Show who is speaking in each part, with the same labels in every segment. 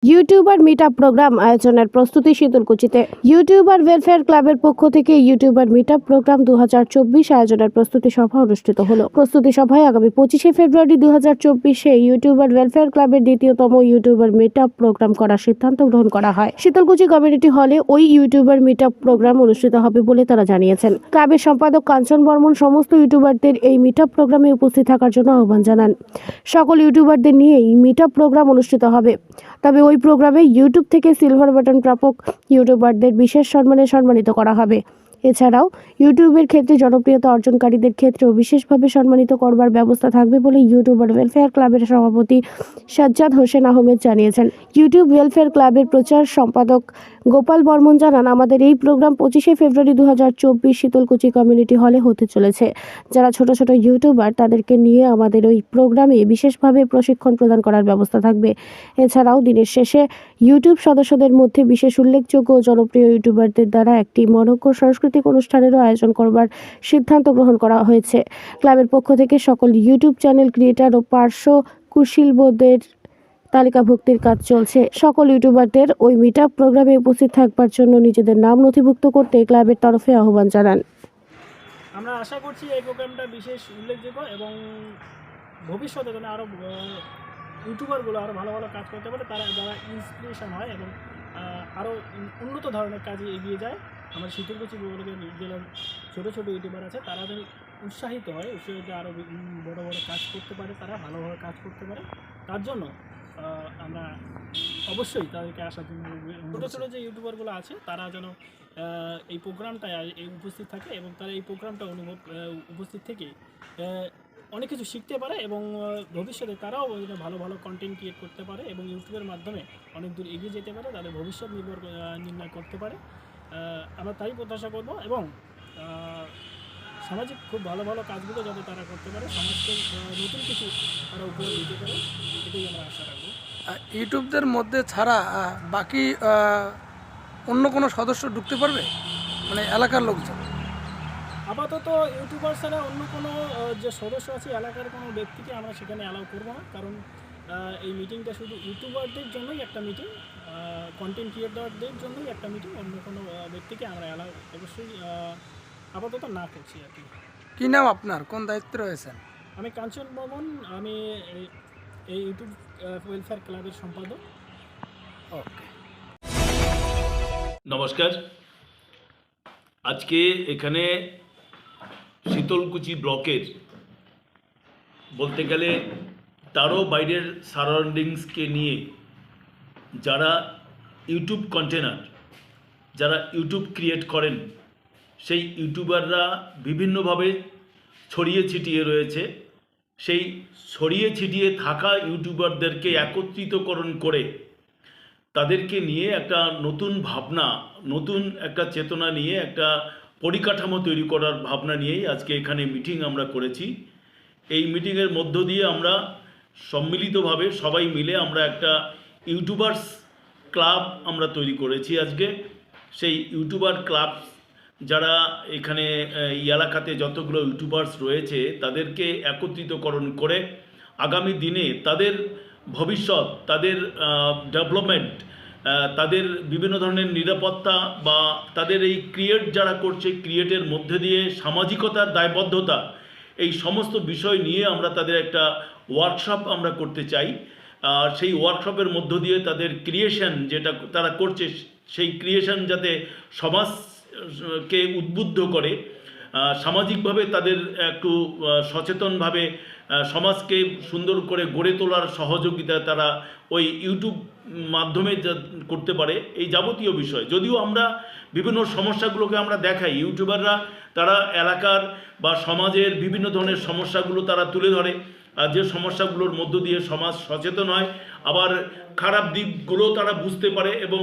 Speaker 1: YouTuber meet up programme আয়োজনের প্রস্তুতি শীতলকুচিতে। YouTuber welfare ক্লাবের পক্ষ থেকে ইউটিউবার মিট আপ প্রোগ্রাম 2024 আয়োজনের প্রস্তুতি সভা অনুষ্ঠিত হলো। প্রস্তুতি সভায় আগামী 25শে ফেব্রুয়ারি 2024 ইউটিউবার ওয়েলফেয়ার ক্লাবের দ্বিতীয়তম ইউটিউবার মিট আপ প্রোগ্রাম করার সিদ্ধান্ত গ্রহণ করা হয়। শীতলকুচি কমিউনিটি হলে ওই ইউটিউবার মিট আপ প্রোগ্রাম অনুষ্ঠিত হবে বলে তারা জানিয়েছেন। ক্লাবের সম্পাদক কাঞ্চন বর্মন সমস্ত ইউটিউবারদের এই মিট আপ প্রোগ্রামে উপস্থিত থাকার জন্য আহ্বান জানান। সকল ইউটিউবারদের নিয়ে এই মিট আপ প্রোগ্রাম অনুষ্ঠিত হবে। তবে ওই প্রোগ্রামে ইউটিউব থেকে সিলভার বাটন প্রাপক ইউটিউবারদের বিশেষ সম্মানিত করা হবে। এছাড়াও ইউটিউবের ক্ষেত্রে জনপ্রিয়তা অর্জনকারীদের ক্ষেত্রেও বিশেষভাবে সম্মানিত করবার ব্যবস্থা থাকবে বলে ইউটিউবার ওয়েলফেয়ার ক্লাবের সভাপতি সাজ্জাদ হোসেন আহমেদ জানিয়েছেন। ইউটিউব ওয়েলফেয়ার ক্লাবের প্রচার সম্পাদক গোপাল বর্মন জানান, আমাদের এই প্রোগ্রাম 25শে ফেব্রুয়ারি 2024 শীতলকুচি কমিউনিটি হলে হতে চলেছে। যারা ছোট ছোট ইউটিউবার তাদেরকে নিয়ে আমাদের ওই প্রোগ্রামে বিশেষভাবে প্রশিক্ষণ প্রদান করার ব্যবস্থা থাকবে। এছাড়াও দিনের শেষে ইউটিউব সদস্যদের মধ্যে বিশেষ উল্লেখযোগ্য ও জনপ্রিয় ইউটিউবারদের দ্বারা একটি মনোজ্ঞ সাংস্কৃতিক অনুষ্ঠানেরও আয়োজন করবার সিদ্ধান্ত গ্রহণ করা হয়েছে। ক্লাবের পক্ষ থেকে সকল ইউটিউব চ্যানেল ক্রিয়েটর ও পার্শ্ব কুশীলবদের তালিকাভুক্তির কাজ চলছে। সকল ইউটিউবারদের ওই মিট আপ প্রোগ্রামে উপস্থিত থাকবার জন্য নিজেদের নাম নথিভুক্ত করতে ক্লাবের তরফে আহ্বান জানান।
Speaker 2: আমরা আশা করছি এই প্রোগ্রামটা বিশেষ উল্লেখযোগ্য এবং ভবিষ্যতে যেন আরও ইউটিউবারগুলো আরও ভালো ভালো কাজ করতে পারে, তারা যারা ইন্সপিরেশন হয় এবং আরও উন্নত ধরনের কাজে এগিয়ে যায়। আমার শীতলকুচি জেলার ছোটো ছোটো ইউটিউবার আছে, তারা যেন উৎসাহিত হয়, আরও বড় বড় কাজ করতে পারে, তারা ভালোভাবে কাজ করতে পারে। তার জন্য আমরা অবশ্যই তাদেরকে আসার জন্য ছোটো ছোটো যে ইউটিউবারগুলো আছে তারা যেন এই প্রোগ্রামটায় উপস্থিত থাকে এবং তারা এই প্রোগ্রামটা উপস্থিত থেকে অনেক কিছু শিখতে পারে এবং ভবিষ্যতে তারাও ভালো ভালো কন্টেন্ট ক্রিয়েট করতে পারে এবং ইউটিউবের মাধ্যমে অনেক দূর এগিয়ে যেতে পারে, তাদের ভবিষ্যৎ নির্ণয় করতে পারে। আমরা তাই প্রত্যাশা করব এবং সামাজিক খুব ভালো ভালো কাজগুলো যাতে তারা করতে পারে, সমাজকে নতুন কিছু তারা উপরে দিতে পারে, এটাই আমরা আশা রাখবো।
Speaker 3: ইউটিউবদের মধ্যে ছাড়া বাকি অন্য কোনো সদস্য ঢুকতে পারবে, মানে এলাকার লোকজন?
Speaker 2: আপাতত ইউটিউবার ছাড়া অন্য কোনো যে সদস্য আছে এলাকার কোনো ব্যক্তিকে আমরা সেখানে অ্যালাউ করবো না, কারণ এই মিটিংটা শুধু ইউটিউবারদের জন্যই একটা মিটিং, কন্টেন্ট ক্রিয়েটরদের জন্যই একটা মিটিং, অন্য কোনো ব্যক্তিকে আমরা অ্যালাউ অবশ্যই আপাতত না করছি আর কি।
Speaker 3: কী নাম আপনার, কোন দায়িত্বে রয়েছেন?
Speaker 2: আমি কাঞ্চন বর্মন, আমি এই ইউটিউব ওয়েলফেয়ার ক্লাবের সম্পাদক।
Speaker 3: ওকে,
Speaker 4: নমস্কার। আজকে এখানে শীতলকুচি ব্লকের বলতে গেলে তারও বাইরের সারাউন্ডিংসকে নিয়ে যারা ইউটিউব কন্টেন্ট, যারা ইউটিউব ক্রিয়েট করেন, সেই ইউটিউবাররা বিভিন্নভাবে ছড়িয়ে ছিটিয়ে রয়েছে। সেই ছড়িয়ে ছিটিয়ে থাকা ইউটিউবারদেরকে একত্রিতকরণ করে তাদেরকে নিয়ে একটা নতুন ভাবনা, নতুন একটা চেতনা নিয়ে একটা পরিকাঠামো তৈরি করার ভাবনা নিয়েই আজকে এখানে মিটিং আমরা করেছি। এই মিটিংয়ের মধ্য দিয়ে আমরা সম্মিলিতভাবে সবাই মিলে আমরা একটা ইউটিউবার্স ক্লাব আমরা তৈরি করেছি আজকে। সেই ইউটিউবার ক্লাব যারা এখানে এই এলাকাতে যতগুলো ইউটিউবার্স রয়েছে তাদেরকে একত্রিতকরণ করে আগামী দিনে তাদের ভবিষ্যৎ, তাদের ডেভেলপমেন্ট, তাদের বিভিন্ন ধরনের নিরাপত্তা বা তাদের এই ক্রিয়েট যারা করছে ক্রিয়েটের মধ্যে দিয়ে সামাজিকতার দায়বদ্ধতা, এই সমস্ত বিষয় নিয়ে আমরা তাদের একটা ওয়ার্কশপ আমরা করতে চাই। আর সেই ওয়ার্কশপের মধ্য দিয়ে তাদের ক্রিয়েশন যেটা তারা করছে সেই ক্রিয়েশন যাতে সমাজকে উদ্বুদ্ধ করে, সামাজিকভাবে তাদের একটু সচেতনভাবে সমাজকে সুন্দর করে গড়ে তোলার সহযোগিতা তারা ওই ইউটিউব মাধ্যমে করতে পারে, এই যাবতীয় বিষয়। যদিও আমরা বিভিন্ন সমস্যাগুলোকে আমরা দেখাই, ইউটিউবাররা তারা এলাকার বা সমাজের বিভিন্ন ধরনের সমস্যাগুলো তারা তুলে ধরে, যে সমস্যাগুলোর মধ্য দিয়ে সমাজ সচেতন হয়, আবার খারাপ দিকগুলো তারা বুঝতে পারে এবং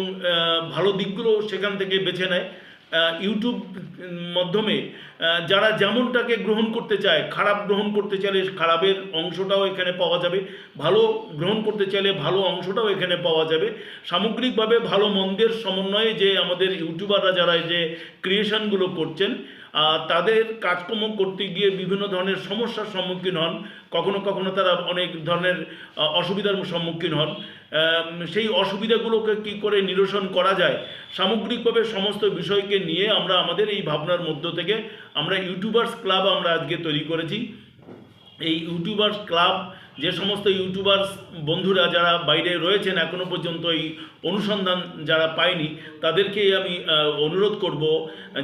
Speaker 4: ভালো দিকগুলো সেখান থেকে বেছে নেয়। ইউটিউব মাধ্যমে যারা যেমনটাকে গ্রহণ করতে চায়, খারাপ গ্রহণ করতে চাইলে খারাপের অংশটাও এখানে পাওয়া যাবে, ভালো গ্রহণ করতে চাইলে ভালো অংশটাও এখানে পাওয়া যাবে। সামগ্রিকভাবে ভালো মন্দের সমন্বয়ে যে আমাদের ইউটিউবাররা যারা যে ক্রিয়েশনগুলো করছেন তাদের কাজকর্ম করতে গিয়ে বিভিন্ন ধরনের সমস্যার সম্মুখীন হন, কখনো কখনো তারা অনেক ধরনের অসুবিধার সম্মুখীন হন। সেই অসুবিধাগুলোকে কী করে নিরসন করা যায়, সামগ্রিকভাবে সমস্ত বিষয়কে নিয়ে আমরা আমাদের এই ভাবনার মধ্য থেকে আমরা ইউটিউবার্স ক্লাব আমরা আজকে তৈরি করেছি। এই ইউটিউবার্স ক্লাব যে সমস্ত ইউটিউবার্স বন্ধুরা যারা বাইরে রয়েছেন এখনও পর্যন্ত এই অনুসন্ধান যারা পায়নি, তাদেরকে আমি অনুরোধ করব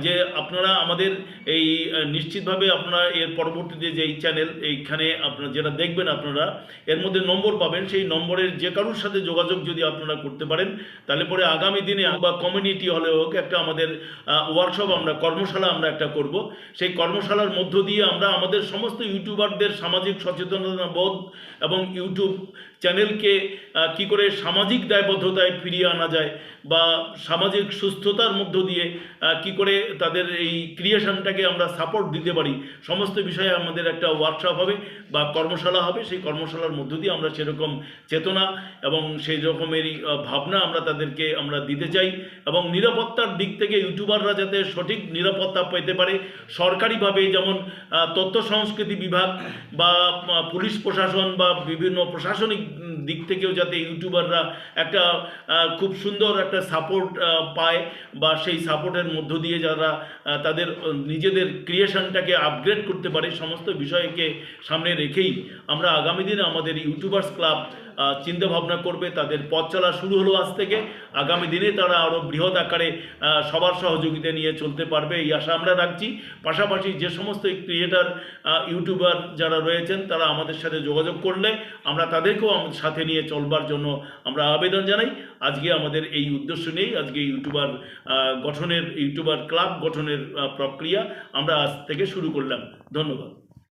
Speaker 4: যে আপনারা আমাদের এই নিশ্চিতভাবে আপনারা এর পরবর্তীতে যে এই চ্যানেল এইখানে আপনারা যেটা দেখবেন আপনারা এর মধ্যে নম্বর পাবেন, সেই নম্বরের যে কারোর সাথে যোগাযোগ যদি আপনারা করতে পারেন তাহলে পরে আগামী দিনে বা কমিউনিটি হলে হোক একটা আমাদের ওয়ার্কশপ আমরা কর্মশালা আমরা একটা করব। সেই কর্মশালার মধ্য দিয়ে আমরা আমাদের সমস্ত ইউটিউবারদের সামাজিক সচেতনতা বোধ এবং ইউটিউব চ্যানেলকে কি করে সামাজিক দায়বদ্ধতায় ফিরিয়ে আনা যায় বা সামাজিক সুস্থতার মধ্য দিয়ে কি করে তাদের এই ক্রিয়েশনটাকে আমরা সাপোর্ট দিতে পারি, সমস্ত বিষয়ে আমাদের একটা ওয়ার্কশপ হবে বা কর্মশালা হবে। সেই কর্মশালার মধ্য দিয়ে আমরা সেরকম চেতনা এবং সেই রকমেরই ভাবনা আমরা তাদেরকে আমরা দিতে চাই এবং নিরাপত্তার দিক থেকে ইউটিউবাররা যাতে সঠিক নিরাপত্তা পেতে পারে, সরকারিভাবে যেমন তথ্য সংস্কৃতি বিভাগ বা পুলিশ প্রশাসন বা বিভিন্ন প্রশাসনিক দিক থেকেও যাতে ইউটিউবাররা একটা খুব সুন্দর একটা সাপোর্ট পায় বা সেই সাপোর্টের মধ্য দিয়ে যারা তাদের নিজেদের ক্রিয়েশনটাকে আপগ্রেড করতে পারে, সমস্ত বিষয়কে সামনে রেখেই আমরা আগামী দিনে আমাদের ইউটিউবার্স ক্লাব চিন্তা ভাবনা করবে। তাদের পথ চলা শুরু হলো আজ থেকে, আগামী দিনে তারা আরও বৃহৎ আকারে সবার সহযোগিতা নিয়ে চলতে পারবে এই আশা আমরা রাখছি। পাশাপাশি যে সমস্ত ক্রিয়েটার ইউটিউবার যারা রয়েছেন তারা আমাদের সাথে যোগাযোগ করলে আমরা তাদেরকেও আমাদের সাথে নিয়ে চলবার জন্য আমরা আবেদন জানাই। আজকে আমাদের এই উদ্দেশ্য নেই, আজকে ইউটিউবার ক্লাব গঠনের প্রক্রিয়া আমরা আজ থেকে শুরু করলাম। ধন্যবাদ।